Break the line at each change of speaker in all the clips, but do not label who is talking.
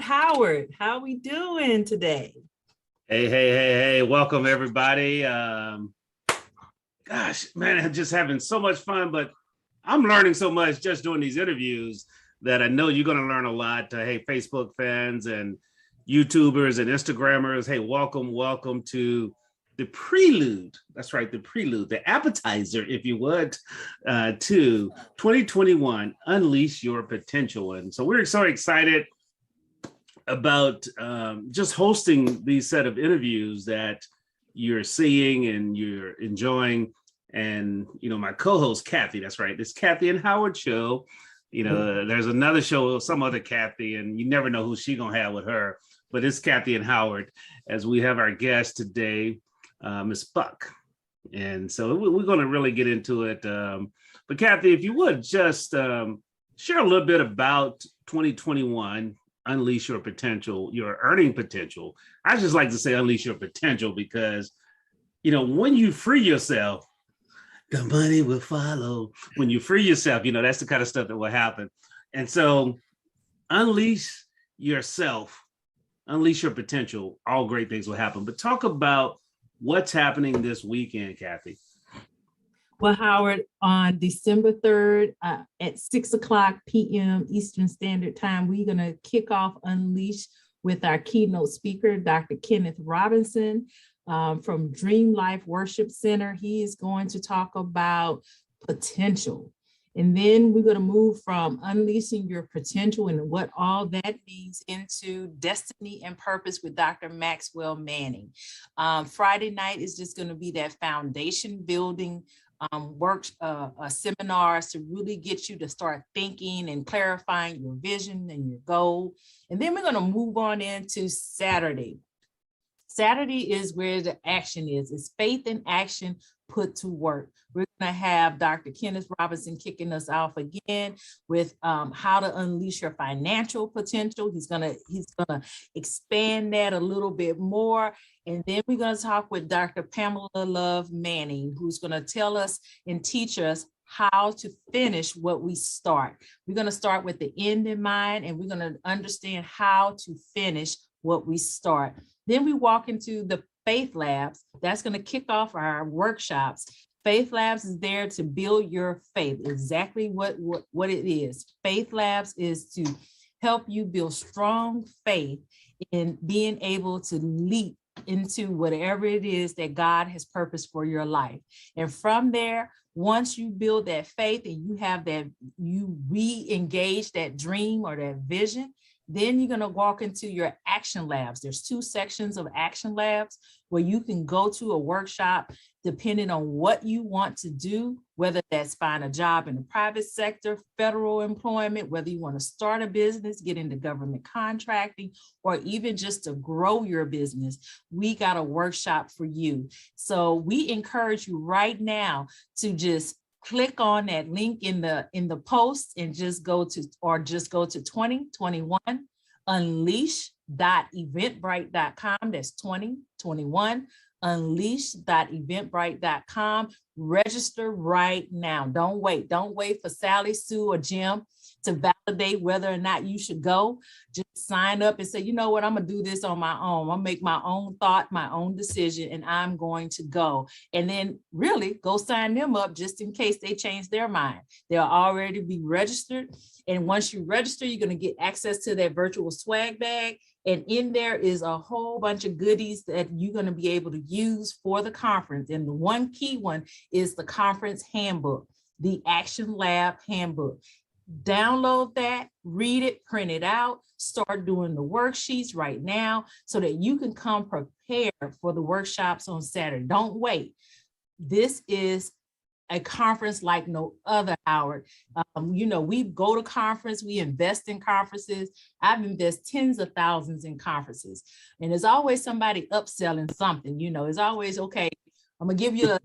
Howard, how we doing today?
Hey, welcome everybody. Gosh, man, I'm just having so much fun, but I'm learning so much just doing these interviews that I know you're going to learn a lot. Hey, Facebook fans and YouTubers and Instagrammers, hey, welcome to the Prelude. That's right, the Prelude, the appetizer, if you would, to 2021, Unleash Your Potential. And so we're so excited about just hosting these set of interviews that you're seeing and you're enjoying. And, you know, my co-host, Kathy, that's right, this Kathy and Howard show. You know, there's another show, some other Kathy, and you never know who she's going to have with her, but it's Kathy and Howard as we have our guest today, Miss Buck. And so we're going to really get into it. But Kathy, if you would just share a little bit about 2021, unleash your potential, your earning potential. I just like to say unleash your potential because, you know, when you free yourself, the money will follow. When you free yourself, you know, that's the kind of stuff that will happen. And so unleash yourself, unleash your potential, all great things will happen. But talk about what's happening this weekend, Kathy.
Well, Howard, on December 3rd at 6 o'clock p.m. Eastern Standard Time, we're going to kick off Unleash with our keynote speaker, Dr. Kenneth Robinson from Dream Life Worship Center. He is going to talk about potential. And then we're going to move from unleashing your potential and what all that means into destiny and purpose with Dr. Maxwell Manning. Friday night is just going to be that foundation building seminars to really get you to start thinking and clarifying your vision and your goal. And then we're going to move on into Saturday. Saturday is where the action is. It's faith and action put to work. We're going to have Dr. Kenneth Robinson kicking us off again with how to unleash your financial potential. He's gonna expand that a little bit more. And then we're going to talk with Dr. Pamela Love Manning, who's going to tell us and teach us how to finish what we start. We're going to start with the end in mind, and we're going to understand how to finish what we start. Then we walk into the Faith Labs. That's going to kick off our workshops. Faith Labs is there to build your faith, exactly what it is. Faith Labs is to help you build strong faith in being able to leap into whatever it is that God has purposed for your life. And from there, once you build that faith and you have that, you re-engage that dream or that vision, then you're going to walk into your action labs. There's 2 sections of action labs where you can go to a workshop depending on what you want to do, whether that's find a job in the private sector, federal employment, whether you want to start a business, get into government contracting, or even just to grow your business. We got a workshop for you. So we encourage you right now to just click on that link in the post and just go to 2021 unleash.eventbrite.com. That's 2021 unleash.eventbrite.com. Register right now. Don't wait for Sally, Sue, or Jim to validate whether or not you should go. Just sign up and say, you know what, I'm gonna do this on my own. I'll make my own thought, my own decision, and I'm going to go. And then really go sign them up just in case they change their mind. They'll already be registered. And once you register, you're gonna get access to that virtual swag bag. And in there is a whole bunch of goodies that you're going to be able to use for the conference. And the one key one is the conference handbook, the Action Lab handbook. Download that, read it, print it out, start doing the worksheets right now so that you can come prepared for the workshops on Saturday. Don't wait. This is a conference like no other, Howard. You know, we go to conference, we invest in conferences. I've invested tens of thousands in conferences. And there's always somebody upselling something, you know, it's always, okay, I'm gonna give you a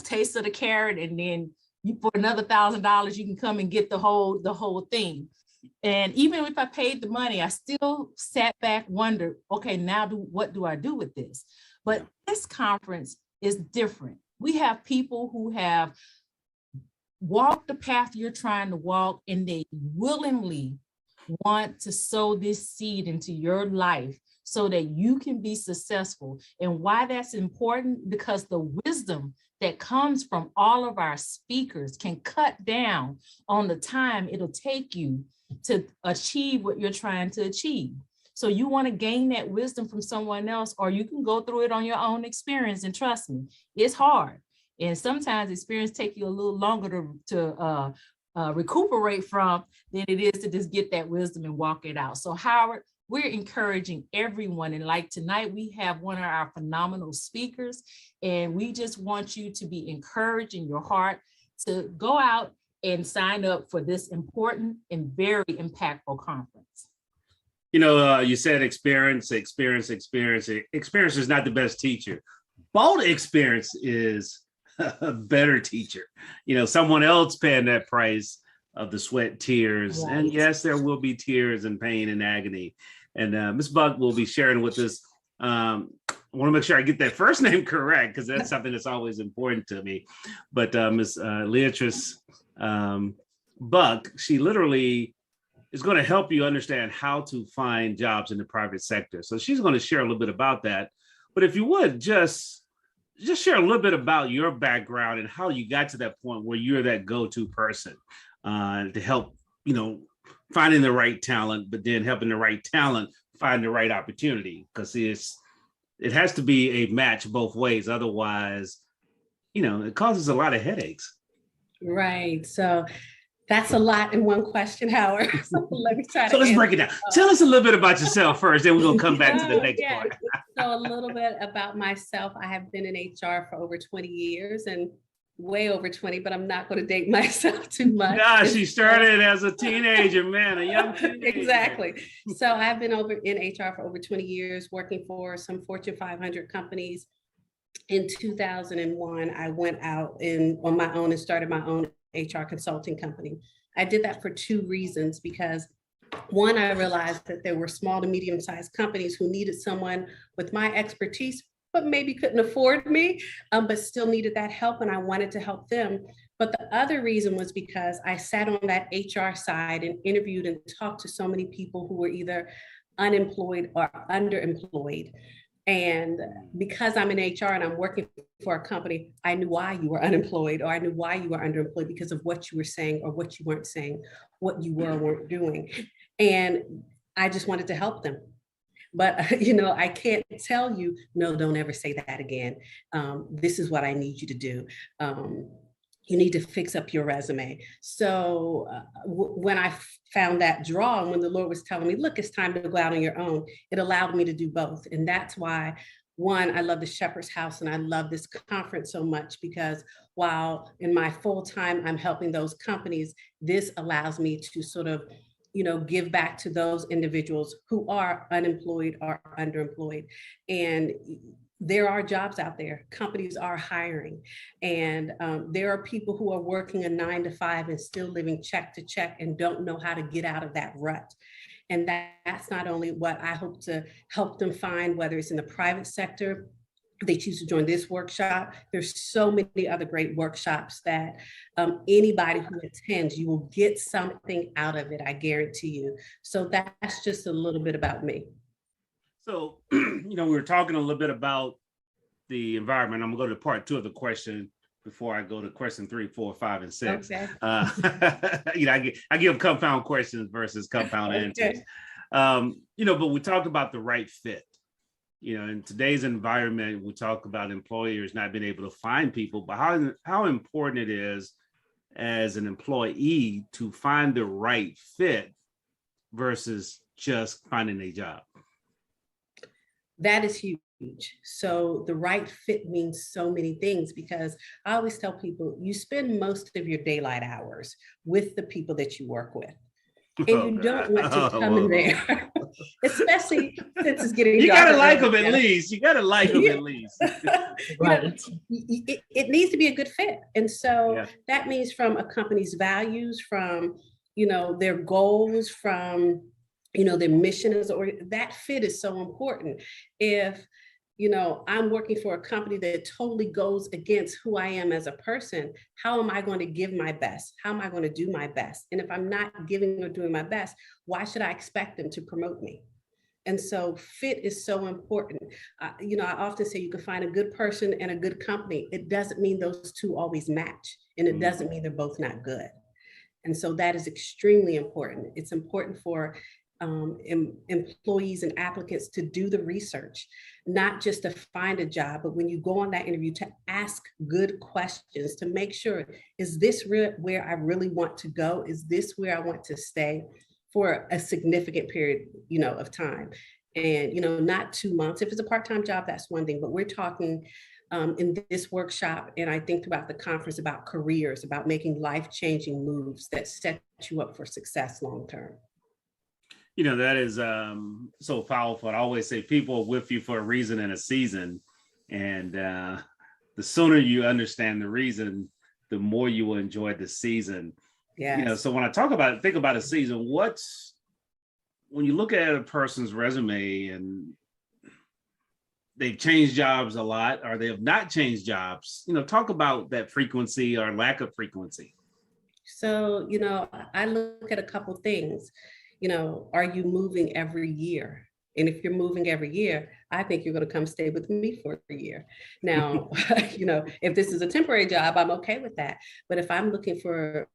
taste of the carrot, and then you for another $1,000, you can come and get the whole thing. And even if I paid the money, I still sat back, wondered, okay, now what do I do with this? But this conference is different. We have people who have walked the path you're trying to walk, and they willingly want to sow this seed into your life so that you can be successful. And why that's important, because the wisdom that comes from all of our speakers can cut down on the time it'll take you to achieve what you're trying to achieve. So you want to gain that wisdom from someone else, or you can go through it on your own experience. And trust me, it's hard. And sometimes experience take you a little longer to recuperate from than it is to just get that wisdom and walk it out. So Howard, we're encouraging everyone. And like tonight, we have one of our phenomenal speakers, and we just want you to be encouraged in your heart to go out and sign up for this important and very impactful conference.
You know, you said experience. Experience is not the best teacher. Bold experience is a better teacher. You know, someone else paying that price of the sweat, tears,
Right.
and yes, there will be tears and pain and agony. And Ms. Buck will be sharing with us. I want to make sure I get that first name correct, because that's something that's always important to me. But Ms. Leatrice Buck, she literally is going to help you understand how to find jobs in the private sector. So she's going to share a little bit about that. But if you would just share a little bit about your background and how you got to that point where you're that go-to person to help, you know, finding the right talent, but then helping the right talent find the right opportunity, because it has to be a match both ways. Otherwise, you know, it causes a lot of headaches.
Right. So that's a lot in one question, Howard. So let me try to.
So let's break it down. Tell us a little bit about yourself first, then we're going to come back to the next part.
So a little bit about myself. I have been in HR for over 20 years and way over 20, but I'm not going to date myself too much.
Nah, she started as a teenager, man, a young teenager.
Exactly. So I've been over in HR for over 20 years, working for some Fortune 500 companies. In 2001, I went out on my own and started my own HR consulting company. I did that for two reasons, because one, I realized that there were small to medium-sized companies who needed someone with my expertise, but maybe couldn't afford me, but still needed that help, and I wanted to help them. But the other reason was because I sat on that HR side and interviewed and talked to so many people who were either unemployed or underemployed. And because I'm in HR and I'm working for a company, I knew why you were unemployed, or I knew why you were underemployed, because of what you were saying or what you weren't saying, what you were or weren't doing. And I just wanted to help them. But, you know, I can't tell you, no, don't ever say that again. This is what I need you to do. You need to fix up your resume. So when I found that draw, and when the Lord was telling me, look, it's time to go out on your own, it allowed me to do both. And that's why, one, I love the Shepherd's House and I love this conference so much, because while in my full time, I'm helping those companies, this allows me to sort of, you know, give back to those individuals who are unemployed or underemployed. And there are jobs out there. Companies are hiring. And there are people who are working a 9 to 5 and still living check to check and don't know how to get out of that rut. And that's not only what I hope to help them find, whether it's in the private sector, they choose to join this workshop. There's so many other great workshops that anybody who attends, you will get something out of it, I guarantee you. So that's just a little bit about me.
So, you know, we were talking a little bit about the environment. I'm gonna go to part 2 of the question before I go to question 3, 4, 5, and 6.
Okay.
You know, I give compound questions versus compound answers. You know, but we talked about the right fit. You know, in today's environment, we talk about employers not being able to find people, but how important it is as an employee to find the right fit versus just finding a job.
That is huge. So the right fit means so many things, because I always tell people you spend most of your daylight hours with the people that you work with. And you don't want to come in there, especially since it's getting
You
darker.
gotta like them at least. You gotta like them at least.
Right.
It needs to be a good fit. And so that means from a company's values, from, you know, their goals, from, you know, their mission is, or that fit is so important. If I'm working for a company that totally goes against who I am as a person. How am I going to give my best? How am I going to do my best? And if I'm not giving or doing my best, why should I expect them to promote me? And so fit is so important. I often say you can find a good person and a good company. It doesn't mean those two always match. And it doesn't mean they're both not good. And so that is extremely important. It's important for employees and applicants to do the research, not just to find a job, but when you go on that interview to ask good questions to make sure, is this where I really want to go? Is this where I want to stay for a significant period, of time? And, not 2 months. If it's a part-time job, that's one thing, but we're talking in this workshop, and I think throughout the conference, about careers, about making life-changing moves that set you up for success long-term.
That is so powerful. I always say people are with you for a reason and a season. And the sooner you understand the reason, the more you will enjoy the season.
Yeah.
So when I think about a season, when you look at a person's resume and they've changed jobs a lot, or they have not changed jobs, talk about that frequency or lack of frequency.
So, I look at a couple things. Are you moving every year? And if you're moving every year, I think you're going to come stay with me for a year. Now, if this is a temporary job, I'm okay with that. But if I'm looking for,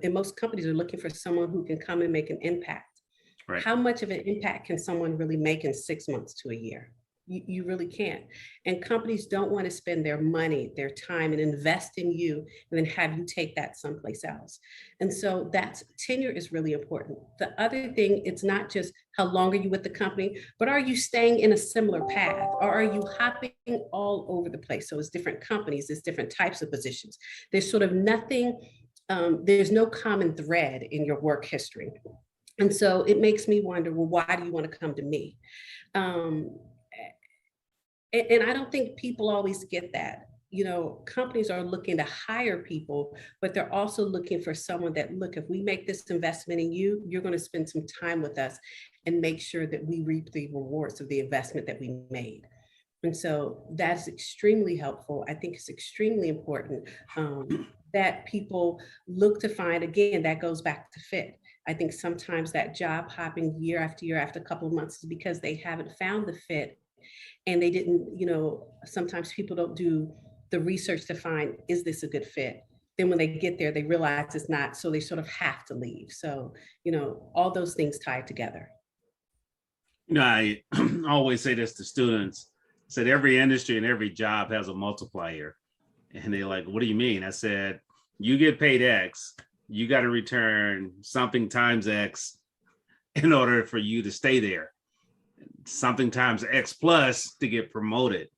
and most companies are looking for someone who can come and make an impact. Right. How much of an impact can someone really make in 6 months to a year? You really can't. And companies don't want to spend their money, their time, and invest in you and then have you take that someplace else. And so tenure is really important. The other thing, it's not just how long are you with the company, but are you staying in a similar path, or are you hopping all over the place? So it's different companies, it's different types of positions. There's sort of nothing, there's no common thread in your work history. And so it makes me wonder, well, why do you want to come to me? And I don't think people always get that. Companies are looking to hire people, but they're also looking for someone that, look, if we make this investment in you, you're going to spend some time with us and make sure that we reap the rewards of the investment that we made. And so that's extremely helpful. I think it's extremely important that people look to find, again, that goes back to fit. I think sometimes that job hopping year after year after a couple of months is because they haven't found the fit. And they didn't, sometimes people don't do the research to find, is this a good fit? Then when they get there, they realize it's not, so they sort of have to leave. So, all those things tied together.
I always say this to students, I said, every industry and every job has a multiplier. And they're like, what do you mean? I said, you get paid X, you got to return something times X in order for you to stay there. Something times X plus to get promoted,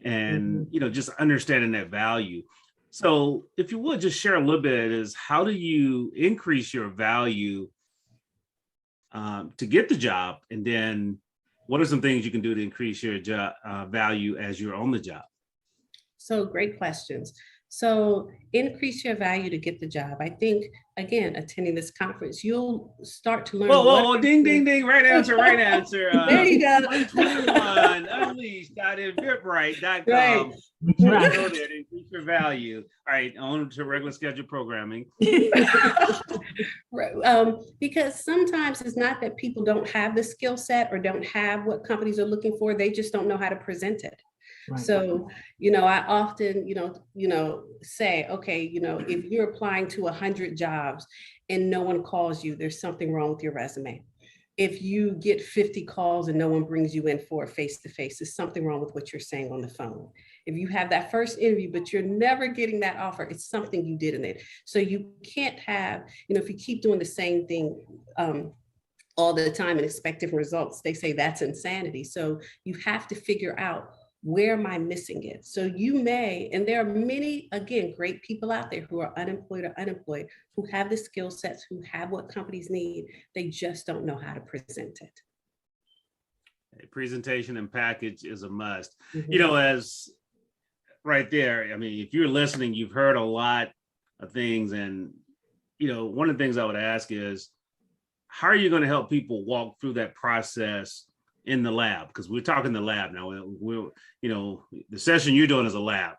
and just understanding that value. So if you would just share a little bit, is how do you increase your value to get the job, and then what are some things you can do to increase your job value as you're on the job? So
great questions. So increase your value to get the job. I think, again, attending this conference, you'll start to learn.
Whoa, ding, ding, ding. Right answer, right answer.
There you go.
2021, unleash.eventbrite.com.
Right.
Go there to increase your value. All right, on to regular scheduled programming.
Right. Because sometimes it's not that people don't have the skill set or don't have what companies are looking for. They just don't know how to present it. Right. So, I often, say, okay, if you're applying to 100 jobs and no one calls you, there's something wrong with your resume. If you get 50 calls and no one brings you in for a face-to-face, there's something wrong with what you're saying on the phone. If you have that first interview, but you're never getting that offer, it's something you did in it. So you can't have, if you keep doing the same thing all the time and expect different results, they say that's insanity. So you have to figure out, where am I missing it? So you may, and there are many, again, great people out there who are unemployed or unemployed, who have the skill sets, who have what companies need. They just don't know how to present it.
Presentation and package is a must. As right there, I mean, if you're listening, you've heard a lot of things. And, one of the things I would ask is, how are you going to help people walk through that process in the lab? Because we're talking the lab now. We're, you know, the session you're doing is a lab.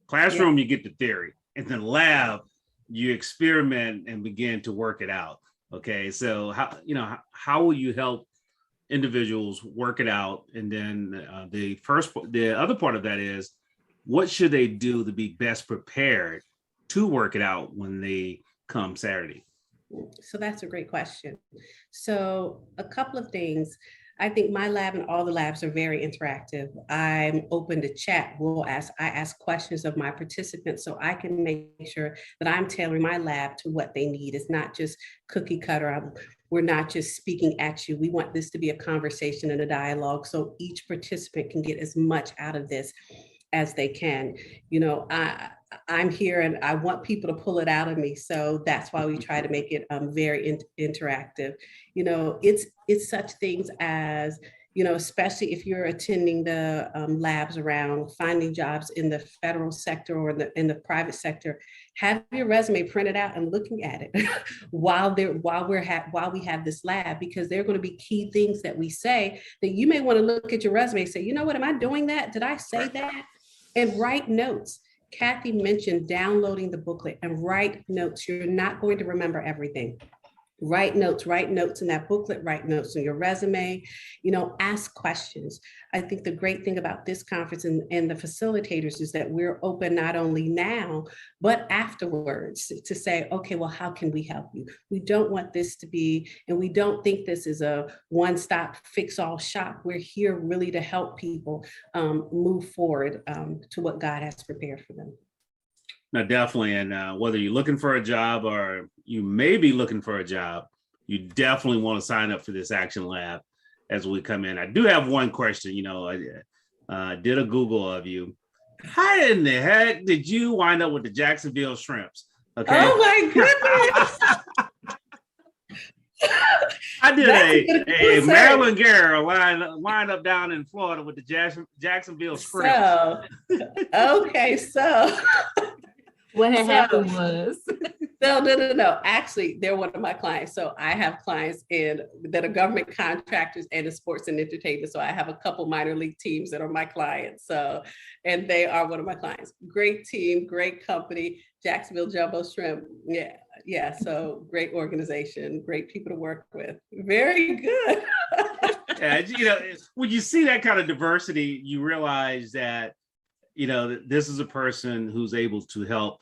Classroom, you get the theory. In the lab, you experiment and begin to work it out. Okay, so how will you help individuals work it out? And then the other part of that is, what should they do to be best prepared to work it out when they come Saturday?
So that's a great question. So a couple of things. I think my lab and all the labs are very interactive. I'm open to chat. I ask questions of my participants so I can make sure that I'm tailoring my lab to what they need. It's not just cookie cutter. We're not just speaking at you. We want this to be a conversation and a dialogue so each participant can get as much out of this as they can. You know, I'm here and I want people to pull it out of me. So that's why we try to make it very interactive. You know, it's such things as, you know, especially if you're attending the labs around finding jobs in the federal sector or in the private sector, have your resume printed out and looking at it while we have this lab, because there are going to be key things that we say that you may want to look at your resume and say, you know what, am I doing that? Did I say that? And write notes. Kathy mentioned downloading the booklet and write notes. You're not going to remember everything. Write notes in that booklet, write notes in your resume, you know, ask questions. I think the great thing about this conference and the facilitators is that we're open not only now, but afterwards to say, okay, well, how can we help you? We don't want this to be, and we don't think this is a one-stop fix-all shop. We're here really to help people move forward to what God has prepared for them.
No, definitely. And whether you're looking for a job or you may be looking for a job, you definitely want to sign up for this Action Lab as we come in. I do have one question. You know, I did a Google of you. How in the heck did you wind up with the Jacksonville Shrimps? Okay.
Oh my goodness.
I did a Maryland girl line up down in Florida with the Jacksonville Shrimps.
So
what had happened was
no. Actually, they're one of my clients. So I have clients that are government contractors and in sports and entertainment. So I have a couple minor league teams that are my clients. So, and they are one of my clients. Great team, great company, Jacksonville Jumbo Shrimp. Yeah. So great organization, great people to work with. Very good.
Yeah, you know, when you see that kind of diversity, you realize that, you know, this is a person who's able to help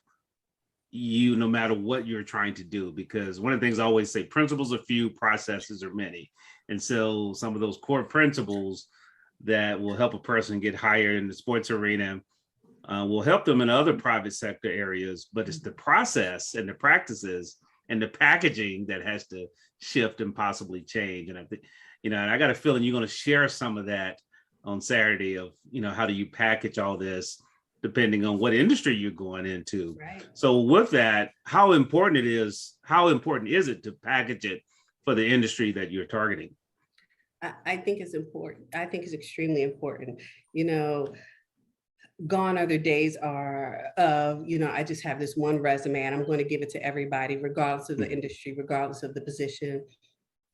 you no matter what you're trying to do. Because one of the things I always say, principles are few, processes are many. And so some of those core principles that will help a person get hired in the sports arena will help them in other private sector areas. But it's the process and the practices and the packaging that has to shift and possibly change. And I think, you know, and I got a feeling you're going to share some of that on Saturday of, you know, how do you package all this depending on what industry you're going into.
Right.
So with that, how important is it to package it for the industry that you're targeting?
I think it's important. I think it's extremely important. You know, gone are the days of, you know, I just have this one resume and I'm going to give it to everybody, regardless of the industry, regardless of the position.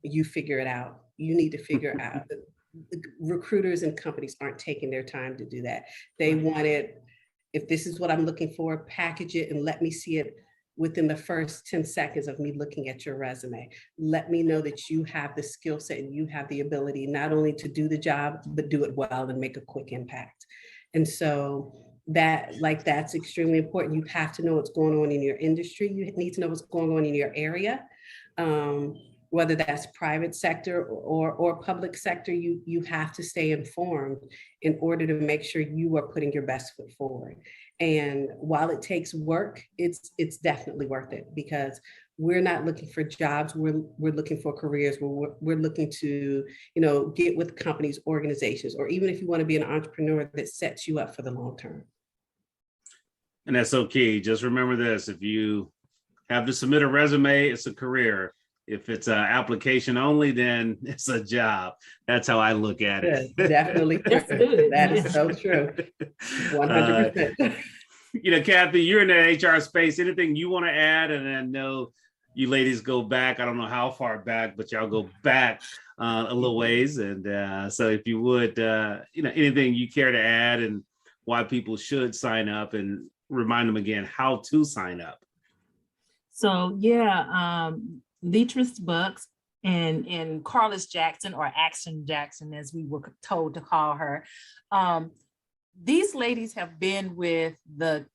You figure it out. You need to figure out. Recruiters and companies aren't taking their time to do that. They want it, if this is what I'm looking for, package it and let me see it within the first 10 seconds of me looking at your resume. Let me know that you have the skill set and you have the ability not only to do the job, but do it well and make a quick impact. And so that's extremely important. You have to know what's going on in your industry. You need to know what's going on in your area. Whether that's private sector or public sector, you have to stay informed in order to make sure you are putting your best foot forward. And while it takes work, it's definitely worth it, because we're not looking for jobs. We're looking for careers. We're looking to, you know, get with companies, organizations, or even if you want to be an entrepreneur, that sets you up for the long term.
And that's okay. Just remember this: if you have to submit a resume, it's a career. If it's an application only, then it's a job. That's how I look at it.
Good. Definitely. That is so true. 100%.
You know, Kathy, you're in the HR space. Anything you want to add? And I know you ladies go back. I don't know how far back, but y'all go back a little ways. And so if you would, anything you care to add and why people should sign up, and remind them again how to sign up.
So yeah, Leatrice Buck and Carlos Jackson, or Action Jackson, as we were told to call her. These ladies have been with the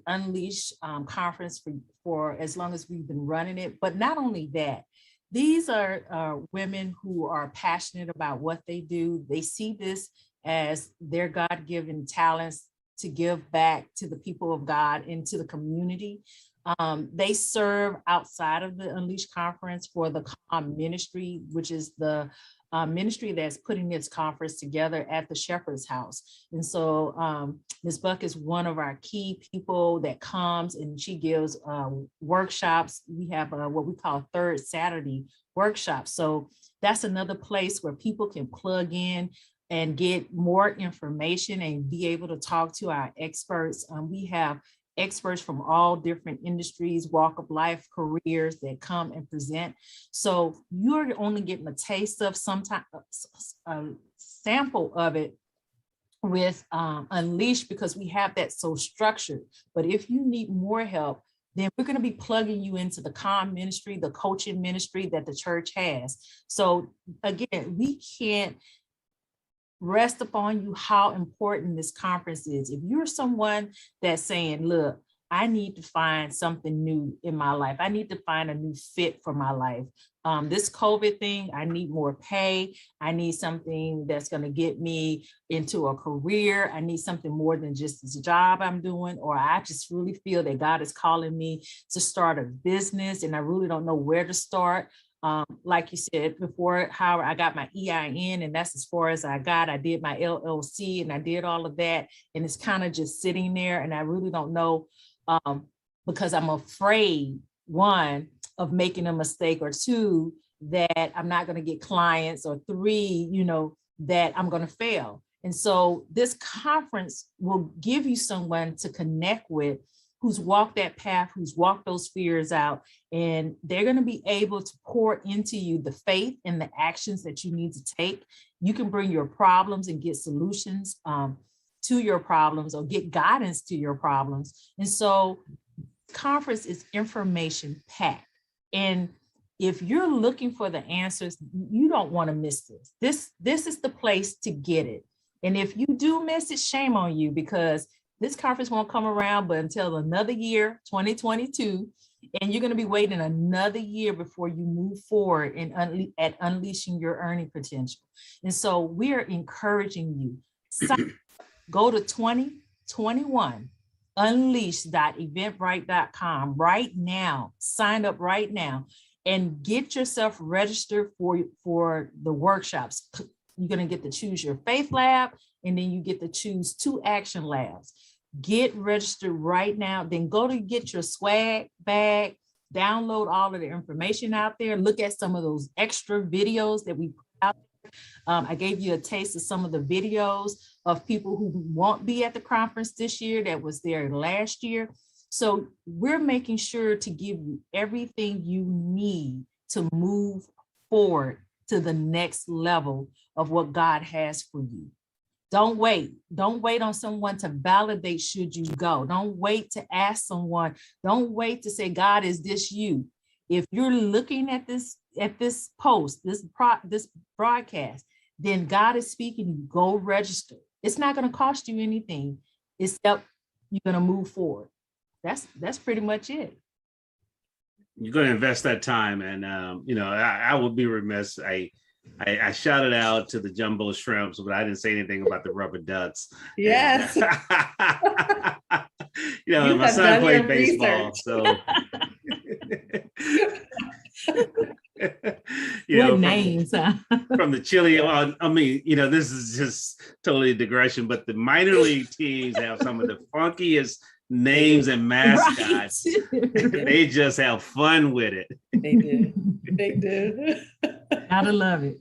Unleash conference for as long as we've been running it. But not only that, these are women who are passionate about what they do. They see this as their God-given talents to give back to the people of God and to the community. They serve outside of the Unleash conference for the ministry, which is the ministry that's putting this conference together at the Shepherd's House. And so Ms. Buck is one of our key people that comes, and she gives workshops. We have what we call Third Saturday workshops. So that's another place where people can plug in and get more information and be able to talk to our experts. We have experts from all different industries, walk of life, careers that come and present. So you're only getting a taste of sometimes a sample of it with Unleash, because we have that so structured. But if you need more help, then we're going to be plugging you into the ministry, the coaching ministry that the church has. So again, we can't rest upon you how important this conference is. If you're someone that's saying, look, I need to find something new in my life. I need to find a new fit for my life. This COVID thing, I need more pay. I need something that's going to get me into a career. I need something more than just this job I'm doing, or I just really feel that God is calling me to start a business and I really don't know where to start. Like you said before, Howard, I got my EIN and that's as far as I got. I did my LLC and I did all of that. And it's kind of just sitting there, and I really don't know because I'm afraid, one, of making a mistake, or two, that I'm not going to get clients, or three, that I'm going to fail. And so this conference will give you someone to connect with who's walked that path, who's walked those fears out, and they're going to be able to pour into you the faith and the actions that you need to take. You can bring your problems and get solutions to your problems, or get guidance to your problems. And so conference is information packed. And if you're looking for the answers, you don't want to miss this. This is the place to get it. And if you do miss it, shame on you, because this conference won't come around but until another year, 2022, and you're going to be waiting another year before you move forward at unleashing your earning potential. And so we are encouraging you. Go to 2021 unleash.eventbrite.com right now. Sign up right now and get yourself registered for the workshops. You're going to get to choose your faith lab, and then you get to choose 2 action labs. Get registered right now. Then go to get your swag bag, download all of the information out there, look at some of those extra videos that we put out there. I gave you a taste of some of the videos of people who won't be at the conference this year that was there last year. So we're making sure to give you everything you need to move forward to the next level of what God has for you. Don't wait. Don't wait on someone to validate should you go. Don't wait to ask someone. Don't wait to say, God, is this you? If you're looking at this post, this broadcast, then God is speaking. Go register. It's not going to cost you anything except you're going to move forward. That's pretty much it.
You're going to invest that time, and I would be remiss. I shouted out to the jumbo shrimps, but I didn't say anything about the rubber ducks.
Yes.
And, my son played baseball, so.
What names, huh?
From the Chile, this is just totally a digression, but the minor league teams have some of the funkiest names and mascots. Right. They just have fun with it.
They do.
Gotta love it.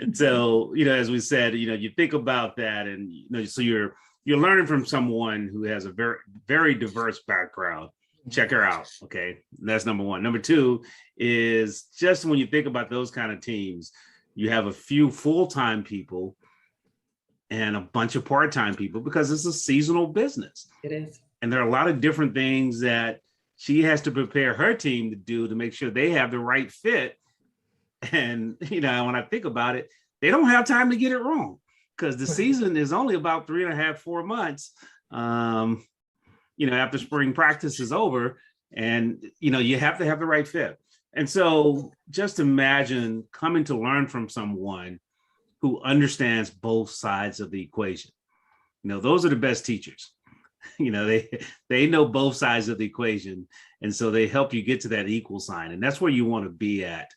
And so, as we said, you think about that, and so you're learning from someone who has a very, very diverse background. check her out. Okay. That's number one. Number two is just when you think about those kind of teams, you have a few full-time people and a bunch of part-time people because it's a seasonal business.
It is.
And there are a lot of different things that she has to prepare her team to do to make sure they have the right fit. And, when I think about it, they don't have time to get it wrong because the season is only about 3.5, 4 months. After spring practice is over, and you have to have the right fit. And so just imagine coming to learn from someone who understands both sides of the equation. Those are the best teachers. They know both sides of the equation, and so they help you get to that equal sign. And that's where you want to be at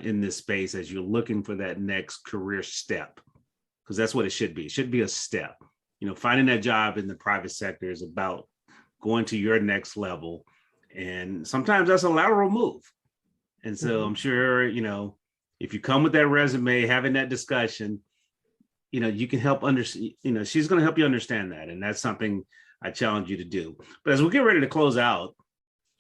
in this space as you're looking for that next career step, because that's what it should be. It should be a step. Finding that job in the private sector is about going to your next level. And sometimes that's a lateral move. And so I'm sure, if you come with that resume, having that discussion, you can help understand, she's going to help you understand that. And that's something I challenge you to do. But as we get ready to close out,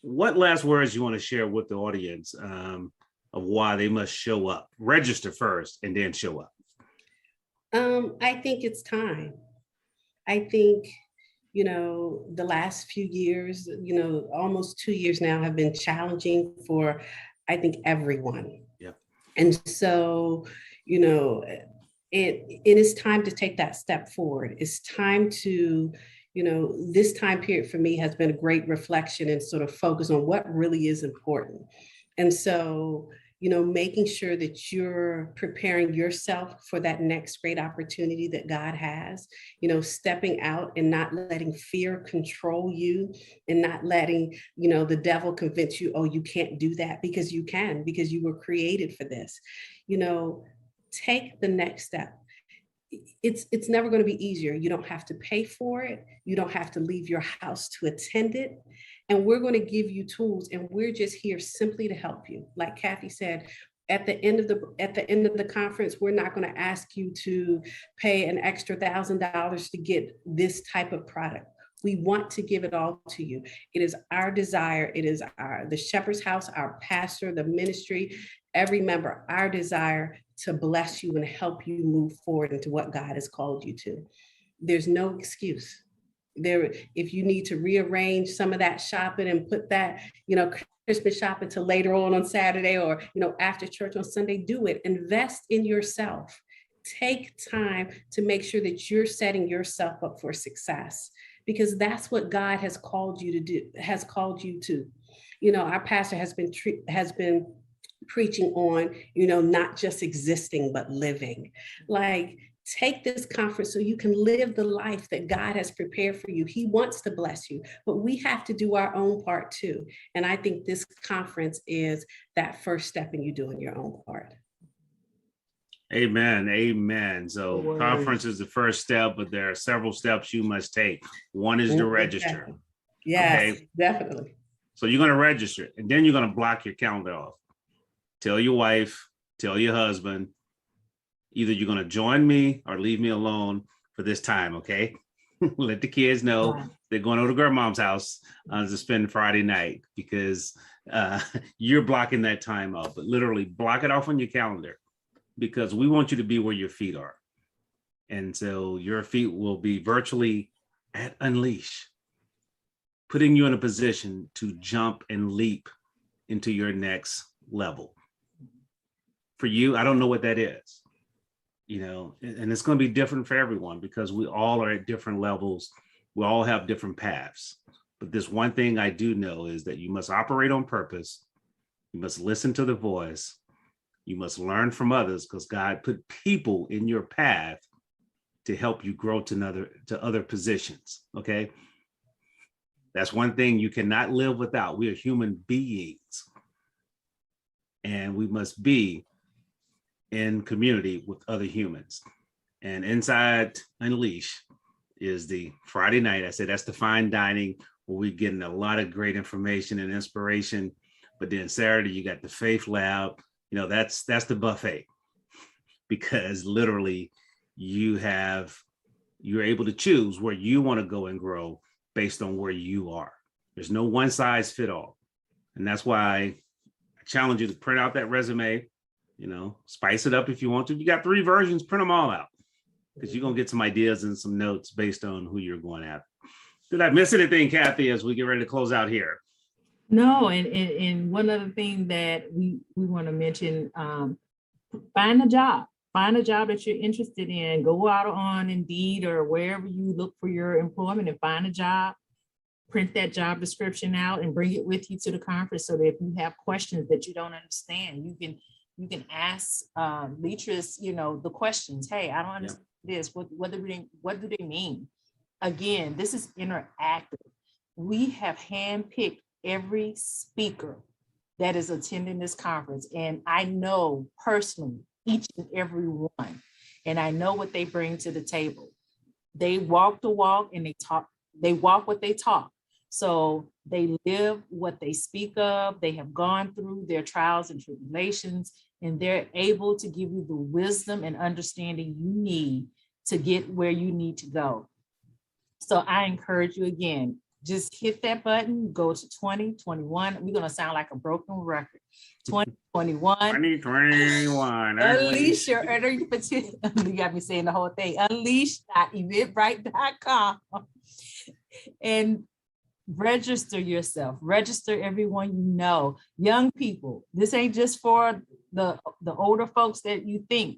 what last words you want to share with the audience of why they must show up, register first, and then show up?
I think it's time. I think, the last few years, almost 2 years now have been challenging for, I think, everyone.
Yeah.
And so, it is time to take that step forward. It's time to, this time period for me has been a great reflection and sort of focus on what really is important. And so, making sure that you're preparing yourself for that next great opportunity that God has, stepping out and not letting fear control you and not letting, the devil convince you, oh, you can't do that, because you can, because you were created for this. Take the next step. It's never going to be easier. You don't have to pay for it. You don't have to leave your house to attend it. And we're going to give you tools, and we're just here simply to help you. Like Kathy said, at the end of the conference, we're not going to ask you to pay an extra $1,000 to get this type of product. We want to give it all to you. It is our desire. It is the Shepherd's House, our pastor, the ministry, every member, our desire to bless you and help you move forward into what God has called you to. There's no excuse. If you need to rearrange some of that shopping and put that, Christmas shopping to later on Saturday, or, after church on Sunday, do it. Invest in yourself. Take time to make sure that you're setting yourself up for success, because that's what God has called you to do, has called you to. Our pastor has been preaching on, not just existing, but living. Like, take this conference so you can live the life that God has prepared for you. He wants to bless you, but we have to do our own part too. And I think this conference is that first step in you doing your own part.
Amen. Amen. So conference is the first step, but there are several steps you must take. One is to register.
Yes,
okay?
Definitely.
So you're going to register, and then you're going to block your calendar off. Tell your wife, tell your husband, either you're going to join me or leave me alone for this time, okay? Let the kids know they're going over to grandmom's house to spend Friday night, because you're blocking that time off. But literally block it off on your calendar, because we want you to be where your feet are. And so your feet will be virtually at Unleash, putting you in a position to jump and leap into your next level. For you, I don't know what that is. And it's going to be different for everyone, because we all are at different levels. We all have different paths. But this one thing I do know is that you must operate on purpose. You must listen to the voice. You must learn from others, because God put people in your path to help you grow to other positions. Okay. That's one thing you cannot live without. We are human beings, and we must be in community with other humans. And inside Unleash is the Friday night. I said that's the fine dining, where we're getting a lot of great information and inspiration. But then Saturday, you got the Faith Lab. That's the buffet, because literally you're able to choose where you want to go and grow based on where you are. There's no one size fit all. And that's why I challenge you to print out that resume, spice it up if you want to. If you got 3 versions, print them all out, because you're going to get some ideas and some notes based on who you're going after. Did I miss anything, Kathy, as we get ready to close out here?
No, and one other thing that we want to mention, find a job. Find a job that you're interested in. Go out on Indeed or wherever you look for your employment and find a job. Print that job description out and bring it with you to the conference, so that if you have questions that you don't understand, you can ask Leatrice, the questions. Hey, I don't understand this. What do they mean? Again, this is interactive. We have handpicked every speaker that is attending this conference, and I know personally each and every one, and I know what they bring to the table. They walk the walk and they walk what they talk. So they live what they speak of. They have gone through their trials and tribulations, and they're able to give you the wisdom and understanding you need to get where you need to go. So I encourage you again, just hit that button, go to 2021. We're going to sound like a broken record. 2021.
2021.
Unleash your inner potential. You got me saying the whole thing. Unleash.eventbrite.com and register yourself. Register everyone you know. Young people, this ain't just for the older folks that you think.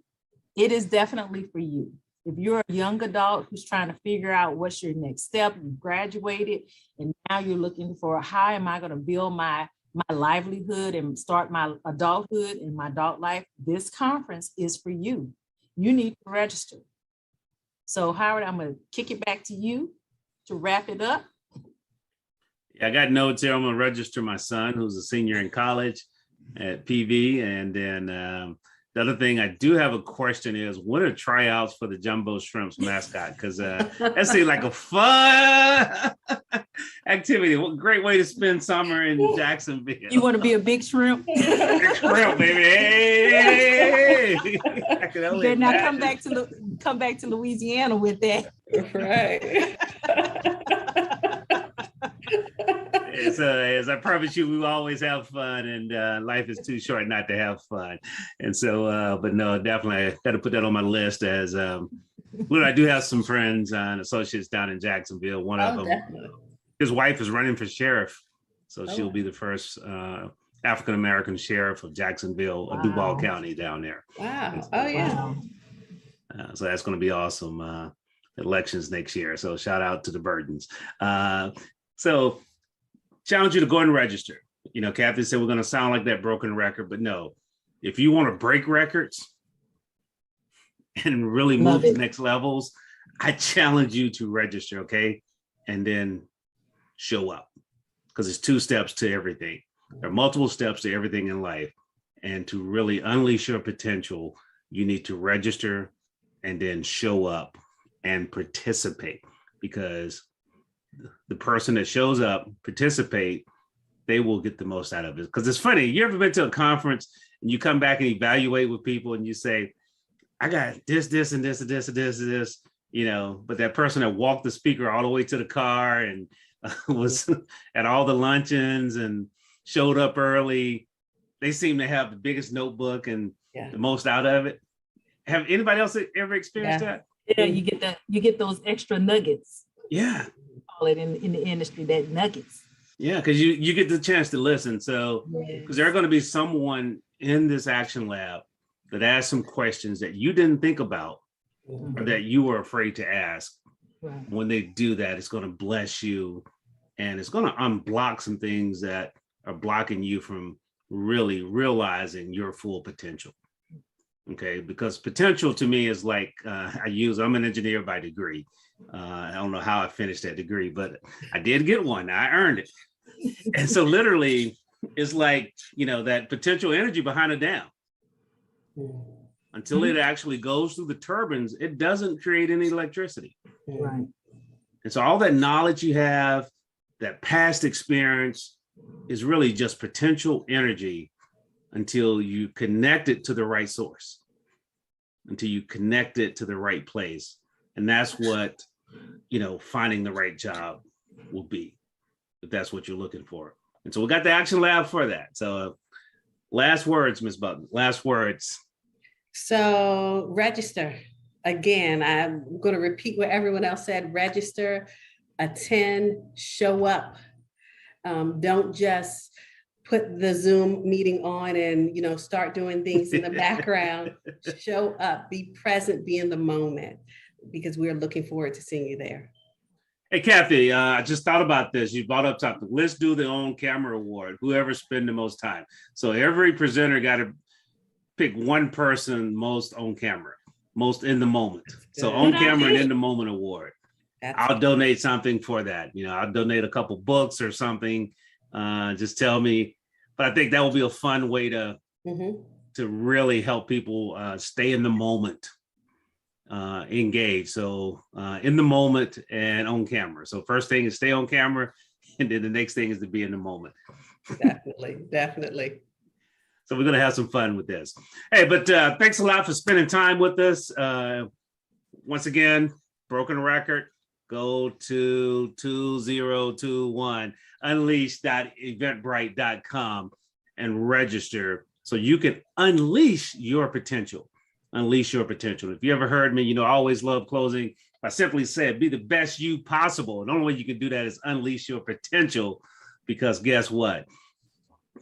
It is definitely for you. If you're a young adult who's trying to figure out what's your next step, you graduated, and now you're looking for how am I going to build my livelihood and start my adulthood and my adult life, this conference is for you. You need to register. So Howard, I'm going to kick it back to you to wrap it up.
Yeah, I got notes here. I'm going to register my son, who's a senior in college at PV. And then the other thing I do have a question is, what are tryouts for the Jumbo Shrimps mascot? Because that seems like a fun activity. What great way to spend summer in Jacksonville.
You want to be a big shrimp?
Big shrimp, baby. Hey! I can only
Better not
imagine.
come back to Louisiana with that.
Right.
As I promise you, we will always have fun, and life is too short not to have fun. And so, but no, definitely, I got to put that on my list as I do have some friends and associates down in Jacksonville. One of them,
definitely.
His wife is running for sheriff, so she'll be the first African-American sheriff of Jacksonville, Duval County down there.
Wow.
So,
Oh, yeah.
so that's going to be awesome. Elections next year. So shout out to the Burdens. So challenge you to go and register. Kathy said we're going to sound like that broken record, but no, if you want to break records and really move to the next levels, I challenge you to register, okay? And then show up, because it's 2 steps to everything. There are multiple steps to everything in life. And to really unleash your potential, you need to register and then show up and participate, because the person that shows up, participate, they will get the most out of it. Because it's funny, you ever been to a conference and you come back and evaluate with people and you say, I got this, and this, and this, and this, and this, but that person that walked the speaker all the way to the car and was at all the luncheons and showed up early, they seem to have the biggest notebook and the most out of it. Have anybody else ever experienced that?
Yeah, you get those extra nuggets.
Yeah.
Call it in the industry, that nuggets.
Yeah, because you get the chance to listen. So, because there are going to be someone in this action lab that asks some questions that you didn't think about or that you were afraid to ask.
Right.
When they do that, it's going to bless you, and it's going to unblock some things that are blocking you from really realizing your full potential. Okay, because potential to me is like, I'm an engineer by degree. I don't know how I finished that degree, but I did get one. I earned it. And so literally it's like, that potential energy behind a dam. Until it actually goes through the turbines, it doesn't create any electricity.
Right.
And so all that knowledge you have, that past experience, is really just potential energy until you connect it to the right source, until you connect it to the right place. And that's what, finding the right job will be. if that's what you're looking for. And so we got the Action Lab for that. So last words, Ms. Buck, last words.
So register. Again, I'm going to repeat what everyone else said. Register, attend, show up. Don't just put the Zoom meeting on and, you know, start doing things in the background. Show up, be present, be in the moment, because we're looking forward to seeing you there.
Hey, Kathy, I just thought about this. You brought up something. Let's do the On Camera Award, whoever spend the most time. So every presenter got to pick one person most on camera, most in the moment. So on camera and in the moment award. I'll donate something for that. You know, I'll donate a couple books or something. Just tell me. But I think that will be a fun way to really help people stay in the moment, engage. So in the moment and on camera. So first thing is stay on camera, and then the next thing is to be in the moment.
Definitely.
So we're going to have some fun with this. Hey, but thanks a lot for spending time with us. Once again, broken record, go to 2021 unleash.eventbrite.com and register so you can unleash your potential. Unleash your potential. If you ever heard me, you know, I always love closing. I simply said, be the best you possible. And the only way you can do that is unleash your potential, because guess what?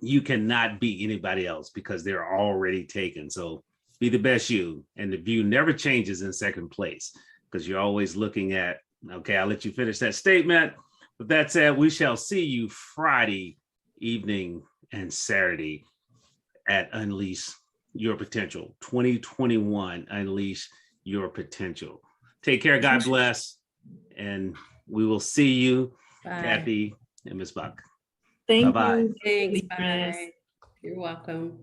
You cannot beat anybody else because they're already taken. So be the best you. And the view never changes in second place, because you're always looking at, okay, I'll let you finish that statement. With that said, we shall see you Friday evening and Saturday at Unleash Your Potential 2021. Unleash Your Potential. Take care. God bless. And we will see you,
Bye.
Kathy and Ms. Buck.
Thank
Bye-bye.
you.
Thanks.
Leatrice.
Bye. You're welcome.